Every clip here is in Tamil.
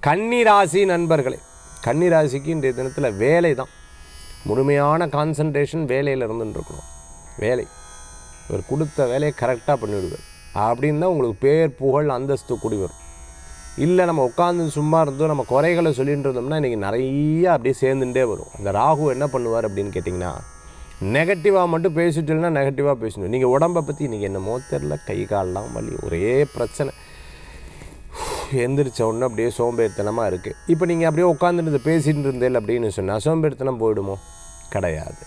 கன்னிராசி நண்பர்களே, கன்னிராசிக்கு இன்றைய தினத்தில் வேலை தான் முழுமையான கான்சன்ட்ரேஷன். வேலையில் இருந்துருக்கணும். வேலை இவர் கொடுத்த வேலையை கரெக்டாக பண்ணிவிடுவார் அப்படின்னு தான் உங்களுக்கு பேர் புகழ் அந்தஸ்து கூடி வரும். இல்லை நம்ம உட்காந்து சும்மா இருந்தோம் நம்ம குறைகளை சொல்லிட்டு இருந்தோம்னா இன்றைக்கி நிறைய அப்படியே சேர்ந்துட்டே வரும். அந்த ராகு என்ன பண்ணுவார் அப்படின்னு கேட்டிங்கன்னா, நெகட்டிவாக மட்டும் பேசிட்டேன்னா நெகட்டிவாக பேசணும். நீங்கள் உடம்பை பற்றி இன்றைக்கி என்னமோ தெரில, கை காலெலாம் வலி, ஒரே பிரச்சனை, எந்திரிச்ச உடனே அப்படியே சோம்பேறித்தனமாக இருக்குது. இப்போ நீங்கள் அப்படியே உட்காந்துட்டு பேசிகிட்டு இருந்தேன் அப்படின்னு சொன்னால் சோம்பேறித்தனம் போயிடுமோ? கிடையாது.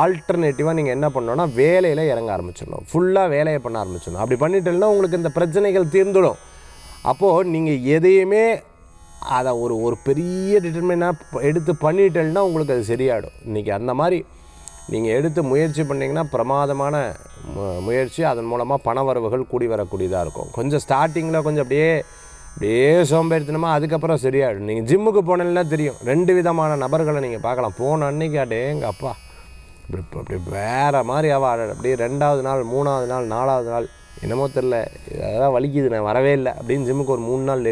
ஆல்டர்னேட்டிவாக நீங்கள் என்ன பண்ணணும்னா வேலையில் இறங்க ஆரம்பிச்சிடணும். ஃபுல்லாக வேலையை பண்ண ஆரம்பிச்சிடணும். அப்படி பண்ணிட்டேன்னா உங்களுக்கு இந்த பிரச்சனைகள் தீர்ந்துடும். அப்போது நீங்கள் எதையுமே அதை ஒரு பெரிய டிட்டர்மினாக எடுத்து பண்ணிட்டேன்னா உங்களுக்கு அது சரியாயிடும். இன்றைக்கி அந்த மாதிரி நீங்கள் எடுத்து முயற்சி பண்ணிங்கன்னா பிரமாதமான முயற்சி. அதன் மூலமாக பண வரவுகள் கூடி வரக்கூடியதாக இருக்கும். கொஞ்சம் ஸ்டார்டிங்கில் கொஞ்சம் அப்படியே சோம்பேறித்தனமாக, அதுக்கப்புறம் சரியாயிடும். நீங்கள் ஜிம்முக்கு போனீங்கன்னா தெரியும், 2 விதமான நபர்களை நீங்கள் பார்க்கலாம். போன அன்னைக்கு எங்கள் அப்பா அப்படி வேறு மாதிரி அப்படியே 2வது நாள் 3வது நாள் 4வது நாள் என்னமோ தெரில, அதெல்லாம் வலிக்குது, நான் வரவே இல்லை அப்படின்னு ஜிம்முக்கு ஒரு 3 நாள்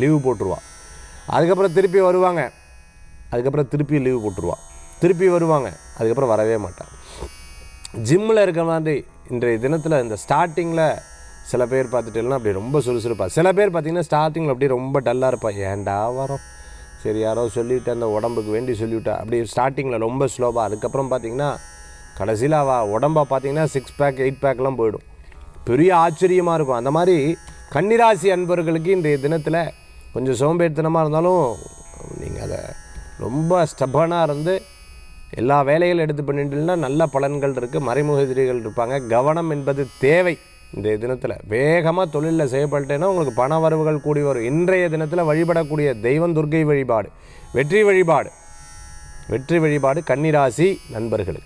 லீவு போட்டுருவா. அதுக்கப்புறம் திருப்பி வருவாங்க, அதுக்கப்புறம் திருப்பி லீவு போட்டுருவா, திருப்பி வருவாங்க, அதுக்கப்புறம் வரவே மாட்டாங்க. ஜிம்மில் இருக்கிற மாதிரி இன்றைய தினத்தில் இந்த ஸ்டார்டிங்கில் சில பேர் பார்த்துட்டேன்னா அப்படி ரொம்ப சுறுசுறுப்பாக, சில பேர் பார்த்திங்கன்னா ஸ்டார்டிங்கில் அப்படியே ரொம்ப டல்லாக இருப்பா. ஏன்டா வரோம், சரி யாரோ சொல்லிவிட்டு அந்த உடம்புக்கு வேண்டி சொல்லிவிட்டா, அப்படி ஸ்டார்டிங்கில் ரொம்ப ஸ்லோவாக. அதுக்கப்புறம் பார்த்திங்கன்னா கடைசியில் உடம்பை பார்த்திங்கன்னா 6 பேக் 8 பேக்லாம் போயிடும். பெரிய ஆச்சரியமாக இருக்கும். அந்த மாதிரி கன்னிராசி அன்பர்களுக்கு இன்றைய தினத்தில் கொஞ்சம் சோம்பேறித்தனமாக இருந்தாலும் நீங்கள் அதை ரொம்ப ஸ்டெப்பனாக இருந்து எல்லா வேலைகளும் எடுத்து பண்ணிட்டுனா நல்ல பலன்கள் இருக்குது. மறைமுக எதிரிகள் இருப்பாங்க. கவனம் என்பது தேவை. இன்றைய தினத்தில் வேகமாக தொழிலில் செய்யப்பட்டேன்னா உங்களுக்கு பண வரவுகள் கூடி வரும். இன்றைய தினத்தில் வழிபடக்கூடிய தெய்வம் துர்க்கை வழிபாடு, வெற்றி வழிபாடு கன்னிராசி நண்பர்களுக்கு.